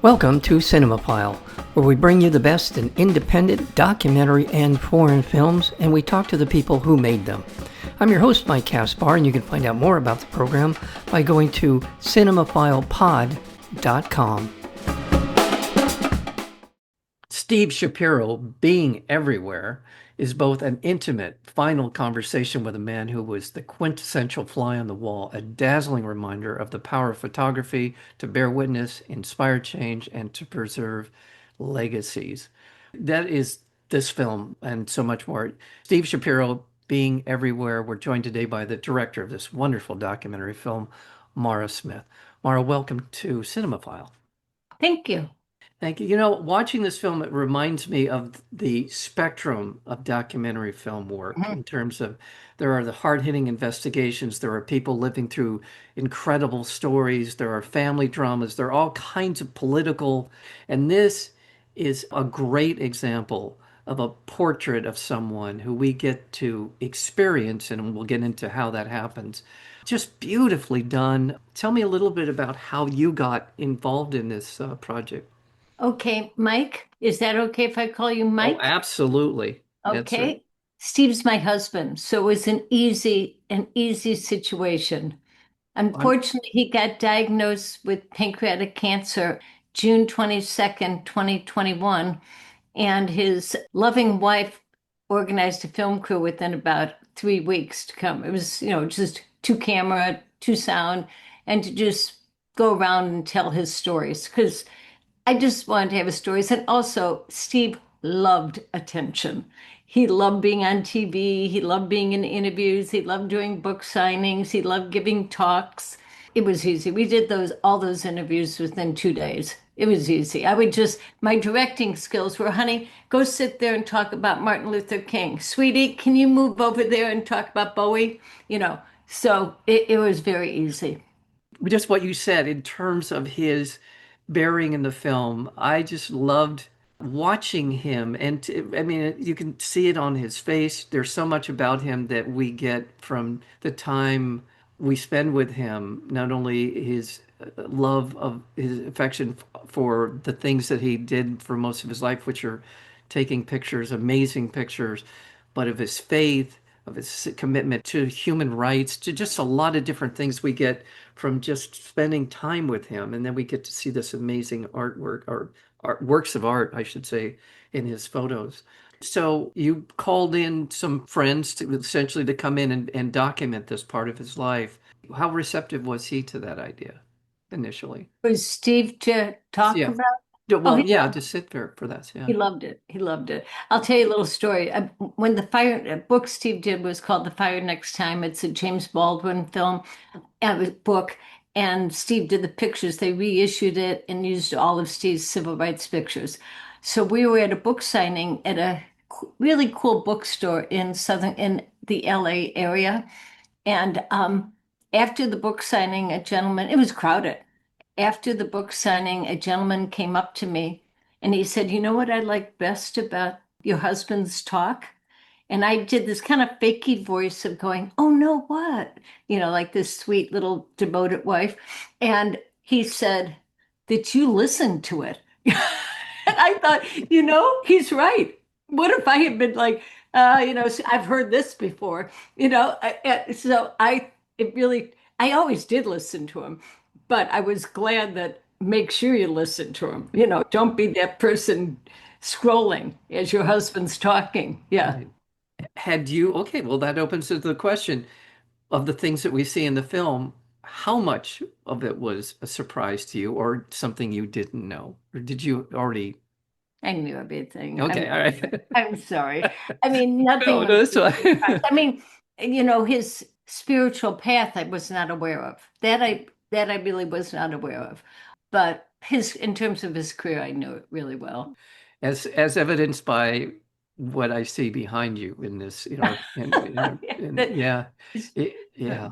Welcome to Cinemophile, where we bring you the best in independent, documentary, and foreign films, and we talk to the people who made them. I'm your host, Mike Caspar, and you can find out more about the program by going to cinemophilepod.com. Steve Schapiro, Being Everywhere, is both an intimate, final conversation with a man who was the quintessential fly on the wall, a dazzling reminder of the power of photography to bear witness, inspire change, and to preserve legacies. That is this film and so much more. Steve Schapiro, Being Everywhere. We're joined today by the director of this wonderful documentary film, Maura Smith. Maura, welcome to Cinemophile. Thank you. Thank you. You know, watching this film, it reminds me of the spectrum of documentary film work in terms of there are the hard-hitting investigations, there are people living through incredible stories, there are family dramas, there are all kinds of political, and this is a great example of a portrait of someone who we get to experience, and we'll get into how that happens. Just beautifully done. Tell me a little bit about how you got involved in this project. Okay, Mike, is that okay if I call you Oh, Mike? absolutely. That's right. Okay. Steve's my husband, so it was an easy situation. I'm, Unfortunately, he got diagnosed with pancreatic cancer June 22nd, 2021, and his loving wife organized a film crew within about 3 weeks to come. It was, just two camera, two sound, and to just go around and tell his stories because I just wanted to have his stories. And also, Steve loved attention. He loved being on TV. He loved being in interviews. He loved doing book signings. He loved giving talks. It was easy. We did all those interviews within 2 days. It was easy. My directing skills were, honey, go sit there and talk about Martin Luther King. Sweetie, can you move over there and talk about Bowie? So it was very easy. just what you said in terms of his bearing in the film. I just loved watching him. I mean, you can see it on his face. There's so much about him that we get from the time we spend with him, not only his love of his affection for the things that he did for most of his life, which are taking pictures, amazing pictures, but of his faith, of his commitment to human rights, to just a lot of different things we get from just spending time with him. And then we get to see this amazing artwork or works of art, I should say, in his photos. So you called in some friends to essentially to come in and document this part of his life. How receptive was he to that idea initially? Was Steve to talk Yeah. about? Yeah, Oh, well, yeah, to sit there for that. Yeah. he loved it. He loved it. I'll tell you a little story. When the fire book Steve did was called The Fire Next Time. It's a James Baldwin film, book, and Steve did the pictures. They reissued it and used all of Steve's civil rights pictures. So we were at a book signing at a really cool bookstore in the LA area, and after the book signing, a gentleman. It was crowded. After the book signing, a gentleman came up to me and he said, "You know what I like best about your husband's talk?" And I did this kind of fakey voice of going, "Oh, no, what?" Like this sweet little devoted wife. And he said, "That you listened to it." And I thought, he's right. What if I had been like, I've heard this before, I always did listen to him, but I was glad that make sure you listen to him. Don't be that person scrolling as your husband's talking. Yeah. Right. Okay, well, that opens to the question of the things that we see in the film. How much of it was a surprise to you or something you didn't know? Or did you already? I knew everything. Okay, all right. I'm sorry. I mean, nothing No, was no, that's a surprise. fine. I mean, his spiritual path I was not aware of. That I really was not aware of. But in terms of his career, I knew it really well. As evidenced by what I see behind you in this, Yeah, yeah, it's yeah.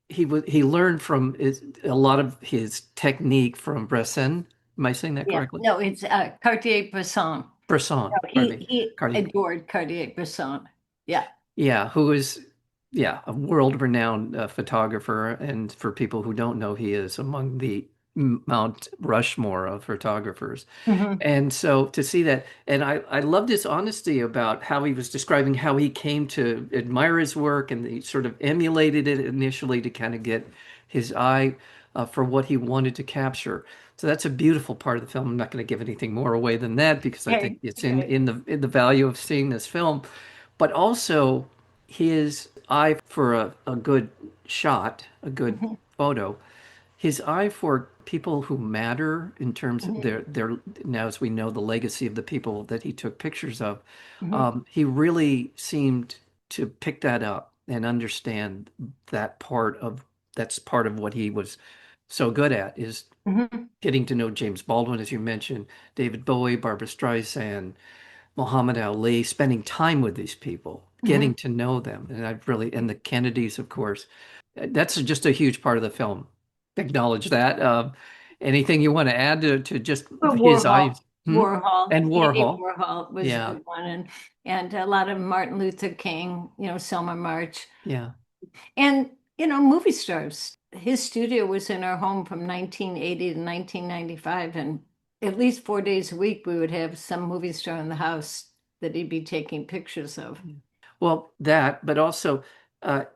good. He learned from a lot of his technique from Bresson. Am I saying that Yeah. correctly? No, it's Cartier-Bresson. Bresson, No, pardon he me. he Cardi. adored Cartier-Bresson. Yeah. Yeah, who is, yeah, a world-renowned photographer. And for people who don't know, he is among the Mount Rushmore of photographers. Hmm. And so to see that, and I loved his honesty about how he was describing how he came to admire his work and he sort of emulated it initially to kind of get his eye for what he wanted to capture. So that's a beautiful part of the film. I'm not going to give anything more away than that because I think Okay. it's Okay. in the value of seeing this film, but also his eye for a good shot, a good Hmm. photo, his eye for people who matter in terms of Hmm. their now as we know the legacy of the people that he took pictures of. Hmm. He really seemed to pick that up and understand that that's part of what he was so good at is Hmm. getting to know James Baldwin, as you mentioned, David Bowie, Barbra Streisand, Muhammad Ali, spending time with these people, getting Hmm. to know them. And and the Kennedys, of course. That's just a huge part of the film. Acknowledge that. Anything you want to add to just But his Warhol, eyes? Hmm? Warhol, And Andy Warhol. Warhol was a Yeah, good one, and a lot of Martin Luther King, Selma March, yeah. and movie stars. His studio was in our home from 1980 to 1995, and at least 4 days a week we would have some movie star in the house that he'd be taking pictures of. Well, that, but also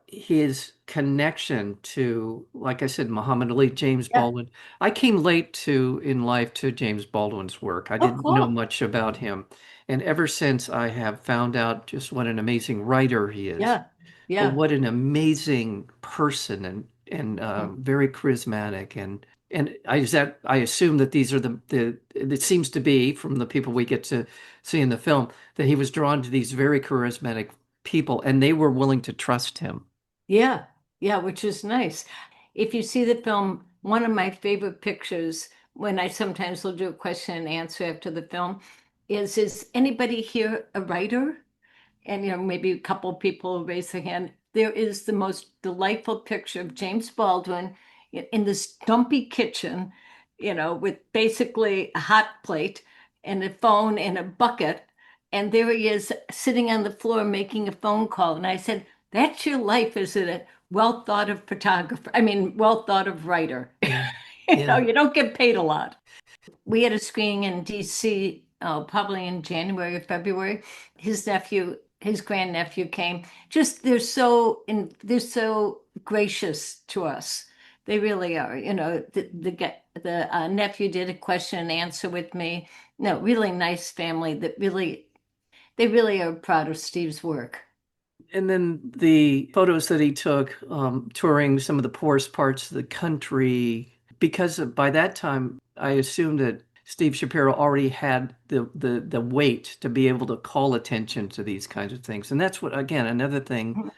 his connection to, like I said, Muhammad Ali, James Yeah. Baldwin. I came late to in life to James Baldwin's work. I Oh, didn't know cool. much about him. And ever since I have found out just what an amazing writer he is, Yeah. but Yeah. what an amazing person and very charismatic and I assume that these are the it seems to be from the people we get to see in the film that he was drawn to these very charismatic people and they were willing to trust him. Yeah, yeah, which is nice. If you see the film, one of my favorite pictures, when I sometimes will do a question and answer after the film, is anybody here a writer? And maybe a couple of people raise their hand. There is the most delightful picture of James Baldwin in this dumpy kitchen, with basically a hot plate and a phone and a bucket. And there he is sitting on the floor making a phone call. And I said, "That's your life, isn't it? Well thought of photographer. I mean, well thought of writer." Yeah. Yeah. You don't get paid a lot. We had a screening in DC, probably in January or February. His grandnephew came. Just they're so gracious to us. They really are. The nephew did a question and answer with me. No, really nice family that they really are proud of Steve's work. And then the photos that he took touring some of the poorest parts of the country, because by that time, I assumed that Steve Shapiro already had the weight to be able to call attention to these kinds of things. And that's what, again, another thing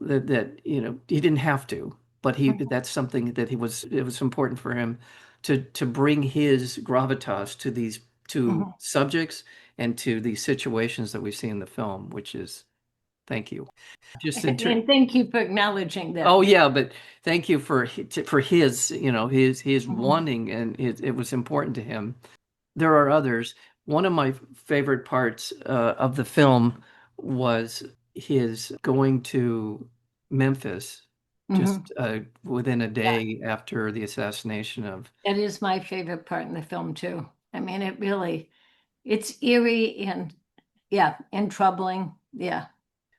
that he didn't have to, but that's something that it was important for him to bring his gravitas to these to Mhm. subjects and to these situations that we see in the film, which is thank you. Just in ter And thank you for acknowledging Oh that. yeah, but thank you for his, his Mhm. wanting and it was important to him. There are others. One of my favorite parts of the film was his going to Memphis Mhm. just within a Yeah. day after the assassination of. That is my favorite part in the film too. I mean, it's eerie and yeah, and troubling. Yeah.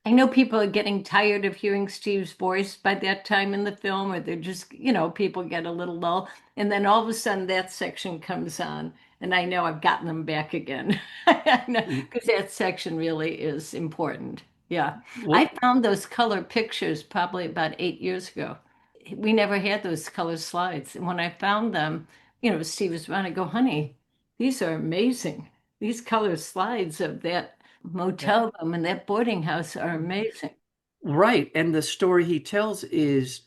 I know people are getting tired of hearing Steve's voice by that time in the film, or they're just, people get a little lull. And then all of a sudden that section comes on, and I know I've gotten them back again. Because that section really is important. Yeah. I Well, found those color pictures probably about 8 years ago. We never had those color slides. And when I found them, Steve was around. I go, "Honey, these are amazing. These color slides of that motel room and that boarding house are amazing." right, and the story he tells is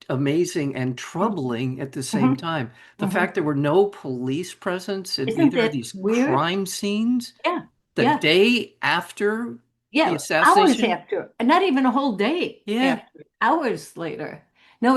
amazing and troubling at the same Mhm. time. The Mhm. fact there were no police presence at Isn't either of that these weird? crime scenes Yeah. the Yeah. day after the Yeah. Hours assassination. after, and not even a whole day Yeah, after, hours later. No,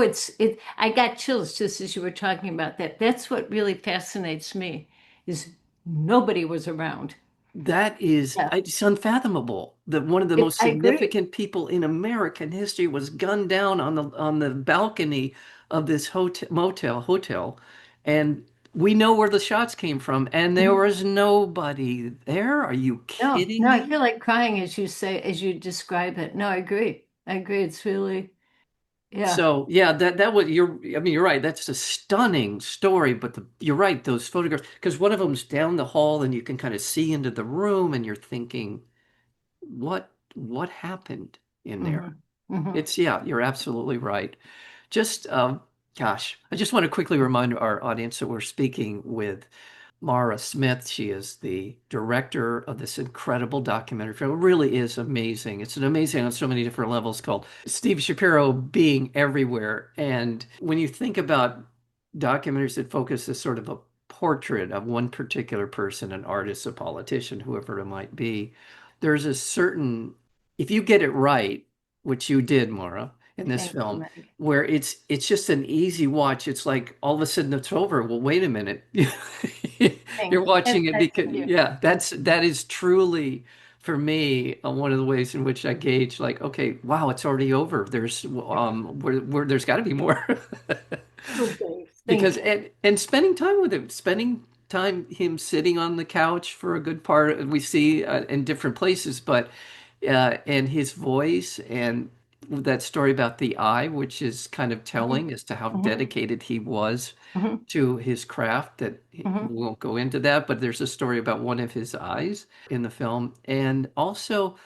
I got chills just as you were talking about that. That's what really fascinates me is nobody was around. that is, Yeah. it's unfathomable that one of the most I agree. significant people in American history was gunned down on the balcony of this hotel. and we know where the shots came from, and there Mhm. was nobody there. Are you No, kidding no, I me? feel like crying as you say, as you describe it. No, I agree. I agree. It's really, yeah. So yeah, that was you're. I mean, you're right. That's a stunning story, but you're right. Those photographs, because one of them's down the hall, and you can kind of see into the room, and you're thinking, what happened in there? Hmm. Hmm. It's yeah, you're absolutely right. Just gosh, I just want to quickly remind our audience that we're speaking with Maura Smith. She is the director of this incredible documentary film. It really is amazing. It's an amazing on so many different levels called Steve Shapiro Being Everywhere. And when you think about documentaries that focus as sort of a portrait of one particular person, an artist, a politician, whoever it might be, there's a certain, if you get it right, which you did, Maura, in this Thank you, film, Meg. where it's just an easy watch. It's like all of a sudden it's over. Well, wait a minute. Thank You're you. watching it That's because you. yeah, that is truly for me one of the ways in which I gauge like, okay, wow, it's already over. There's where there's got to be more. Oh, thanks. Because Thank you. and spending time with him, spending time him sitting on the couch for a good part we see in different places, but and his voice and that story about the eye, which is kind of Hmm. telling as to how Hmm. dedicated he was Hmm. to his craft that we Hmm. won't go into that, but there's a story about one of his eyes in the film. And also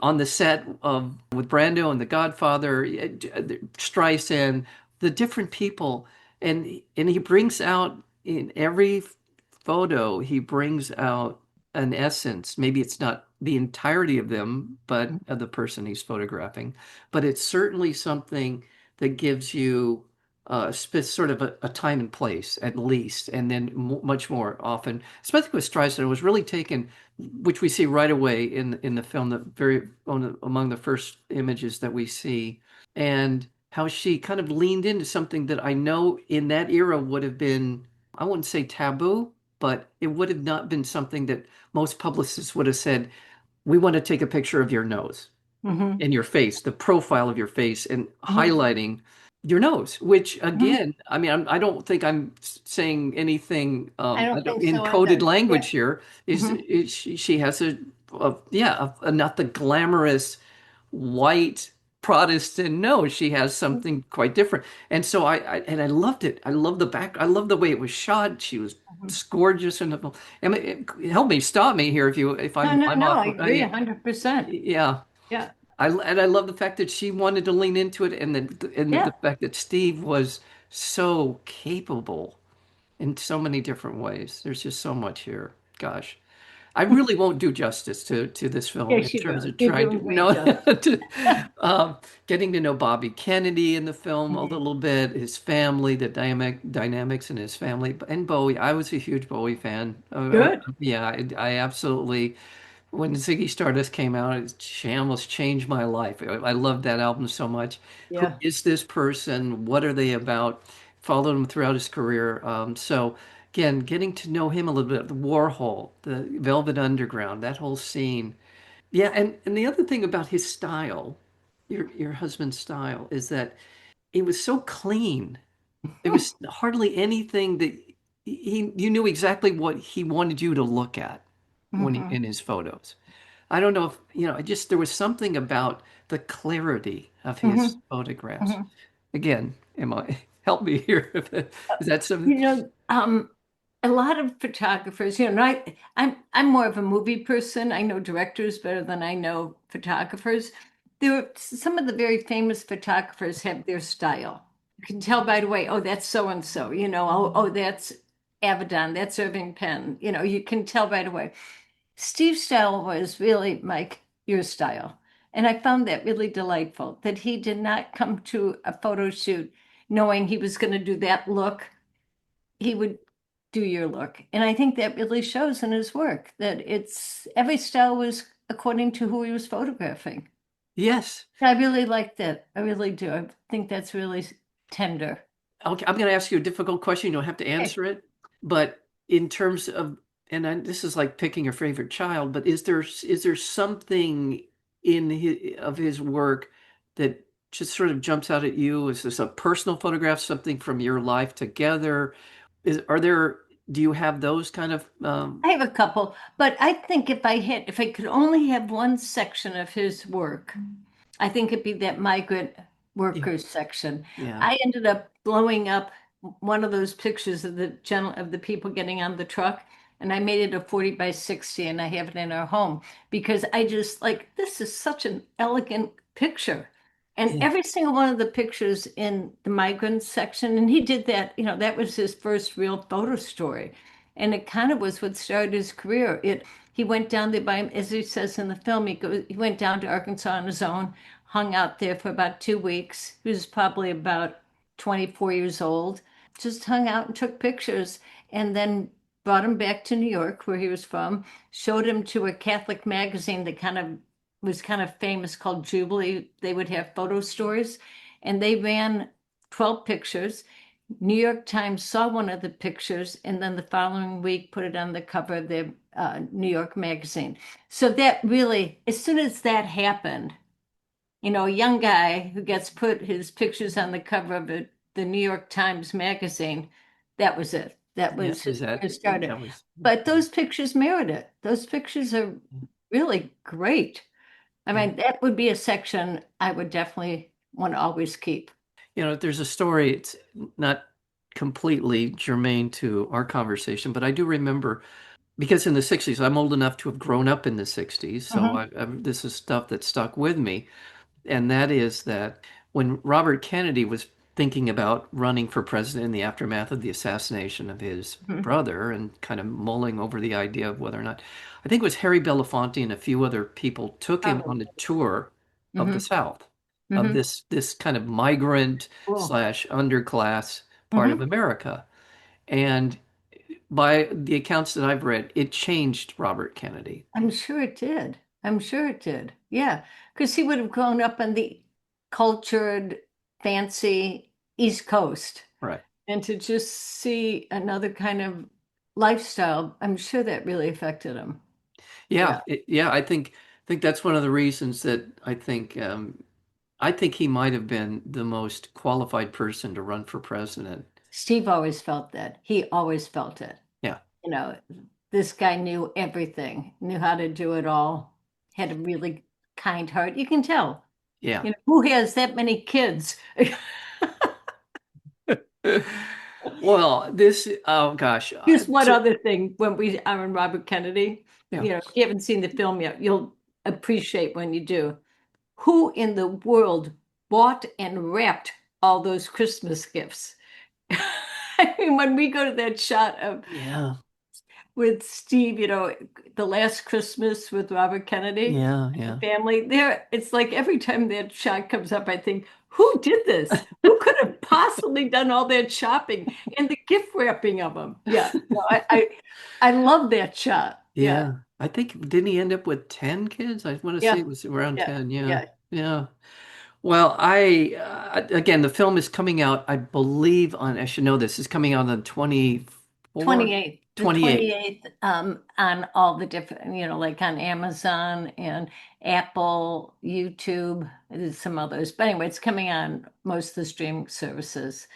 on the set of with Brando and The Godfather, Streisand, the different people, and he brings out in every photo, he brings out an essence. Maybe it's not the entirety of them, but of the person he's photographing, but it's certainly something that gives you sort of a time and place at least, and then much more often, especially with Streisand, it was really taken which we see right away in the film, the very among the first images that we see, and how she kind of leaned into something that I know in that era would have been, I wouldn't say taboo, but it would have not been something that most publicists would have said, we want to take a picture of your nose Hmm. and your face, the profile of your face, and Hmm. highlighting your nose, which Hmm. again, I mean, I don't think I'm saying anything I I don't don't, think in so coded either. Yeah. language here. Hmm. She has yeah, not the glamorous white Protestant nose. She has something quite different. And so I loved it. I love the back. I love the way it was shot. She was gorgeous in the film. I mean, help me, stop me here if No, I'm no, I'm no. off. I agree 100%. Yeah. Yeah. And I love the fact that she wanted to lean into it, and the Yeah. fact that Steve was so capable in so many different ways. There's just so much here. Gosh, I really won't do justice to this film in Yes, you terms will. of You're trying to doing great, Joe. um, getting to know Bobby Kennedy in the film a Mhm. little bit, his family, the dynamics in his family, and Bowie. I was a huge Bowie fan. Good. Yeah, I absolutely when Ziggy Stardust came out, almost changed my life. I loved that album so much. Who Yeah. is this person? What are they about? Followed him throughout his career. So again, getting to know him a little bit, the Warhol, the Velvet Underground, that whole scene. Yeah, and the other thing about his style, your husband's style, is that it was so clean. There was hardly anything that he you knew exactly what he wanted you to look at when he Hmm. in his photos. I don't know if, I just there was something about the clarity of his Hmm. photographs. Hmm. Again, am I help me here? Is that something? You know, a lot of photographers, you know, I'm more of a movie person. I know directors better than I know photographers. Some of the very famous photographers have their style. You can tell by the way, oh, that's so and so, you know, oh, that's Avedon, that's Irving Penn. You know, you can tell right away. Steve's style was really like your style. And I found that really delightful that he did not come to a photo shoot knowing he was going to do that look. He would do your look. And I think that really shows in his work that it's every style was according to who he was photographing. Yes. I really like that. I really do. I think that's really tender. Okay, I'm going to ask you a difficult question. You don't have to Okay. answer it, but in terms of, this is like picking your favorite child, but is there something in of his work that just sort of jumps out at you? Is this a personal photograph, something from your life together? are there, do you have those kind of, I have a couple, but I think if I could only have one section of his work, I think it'd be that migrant yeah, workers section. yeah, I ended up blowing up one of those pictures of the people getting on the truck, and I made it a 40 by 60, and I have it in our home because I just like this is such an elegant picture. And yeah, every single one of the pictures in the migrant section, and he did that, that was his first real photo story. And it kind of was what started his career. He went down there by, as he says in the film, he went down to Arkansas on his own, hung out there for about 2 weeks. He was probably about 24 years old, just hung out and took pictures, and then brought him back to New York, where he was from, showed him to a Catholic magazine that was kind of famous called Jubilee. They would have photo stories, and they ran 12 pictures. New York Times saw one of the pictures and then the following week put it on the cover of their New York magazine. So that really, as soon as that happened, a young guy who gets put his pictures on the cover of the New York Times magazine, that was it. That yeah. was his Is that, career started. that was, But those pictures merit it. Those pictures are really great. I yeah. mean, that would be a section I would definitely want to always keep. There's a story, it's not completely germane to our conversation, but I do remember because in the 60s, I'm old enough to have grown up in the 60s, so Mhm. this is stuff that stuck with me. And that is that when Robert Kennedy was thinking about running for president in the aftermath of the assassination of his Mhm. brother and kind of mulling over the idea of whether or not, I think it was Harry Belafonte and a few other people took him on a Probably. tour of the Hmm. South, of Hmm. this kind of migrant Cool. slash underclass part of Hmm. America. And by the accounts that I've read, it changed Robert Kennedy. I'm sure it did. I'm sure it did. Yeah, because he would have grown up on the cultured, fancy East Coast, Right. and to just see another kind of lifestyle, I'm sure that really affected him. Yeah, Yeah. yeah, I think that's one of the reasons that I think he might have been the most qualified person to run for president. Steve always felt that. He always felt it. Yeah, You know, this guy knew everything, knew how to do it all, had a really kind heart. You can tell. yeah. Who has that many kids? Well, oh gosh, Here's one other thing when we are in Robert Kennedy. yeah. If you haven't seen the film yet, you'll appreciate when you do. Who in the world bought and wrapped all those Christmas gifts? I mean, when we go to that shot of Yeah, with Steve, the last Christmas with Robert Kennedy, yeah, the yeah. family there, it's like every time that shot comes up, I think, who did this? Who could have possibly done all that shopping and the gift wrapping of them? Yeah, no, I love that shot. Yeah, Yeah. I think didn't he end up with 10 kids? I want to say yeah, it was around yeah, 10. Yeah. yeah. Yeah. Well, again, the film is coming out, I believe I should know this, is coming out on 24, 28th, the 28. 28th, on all the different, like on Amazon and Apple, YouTube, there's some others. But anyway, it's coming on most of the streaming services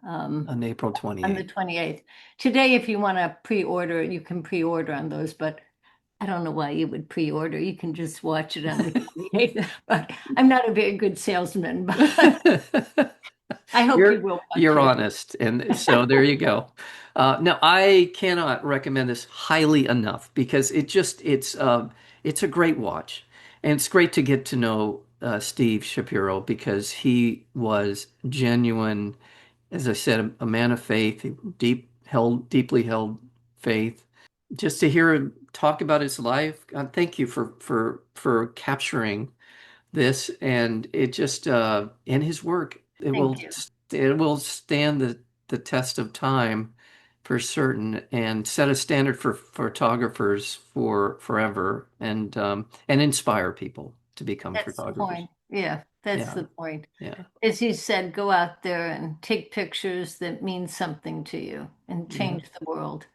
um, On April on the 28th. 28th. Today, if you want to pre-order, you can pre-order on those, but I don't know why you would pre-order. You can just watch it on the 28th. But I'm not a very good salesman, but I hope you will watch You're it. honest, and so there you go. No, I cannot recommend this highly enough because it's a great watch, and it's great to get to know Steve Shapiro because he was genuine, as I said, a man of faith, deeply held faith. Just to hear him talk about his life, God, thank you for capturing this, and it just in his work Thank you. it will stand the test of time for certain and set a standard for photographers for forever and inspire people to become That's the photographers. point. Yeah, that's Yeah, the point. yeah, As you said, go out there and take pictures that mean something to you and yeah. change the world.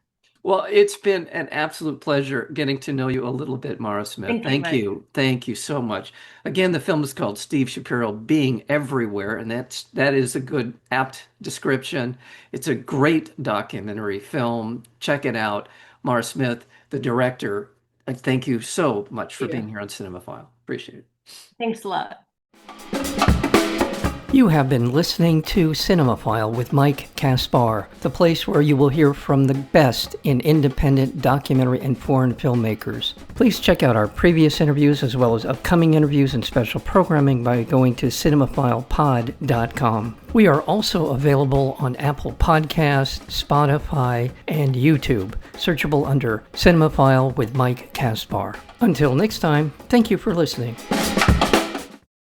Well, it's been an absolute pleasure getting to know you a little bit, Mara Smith. Thank you, Thank Mike. you. Thank you so much. Again, the film is called Steve Shapiro Being Everywhere, and that is a good apt description. It's a great documentary film. Check it out. Mara Smith, the director. Thank you so much for being Yeah. here on Cinemaphile. Appreciate it. Thanks a lot. You have been listening to Cinemaphile with Mike Kaspar, the place where you will hear from the best in independent documentary and foreign filmmakers. Please check out our previous interviews as well as upcoming interviews and special programming by going to cinemaphilepod.com. We are also available on Apple Podcasts, Spotify, and YouTube, searchable under Cinemaphile with Mike Kaspar. Until next time, thank you for listening.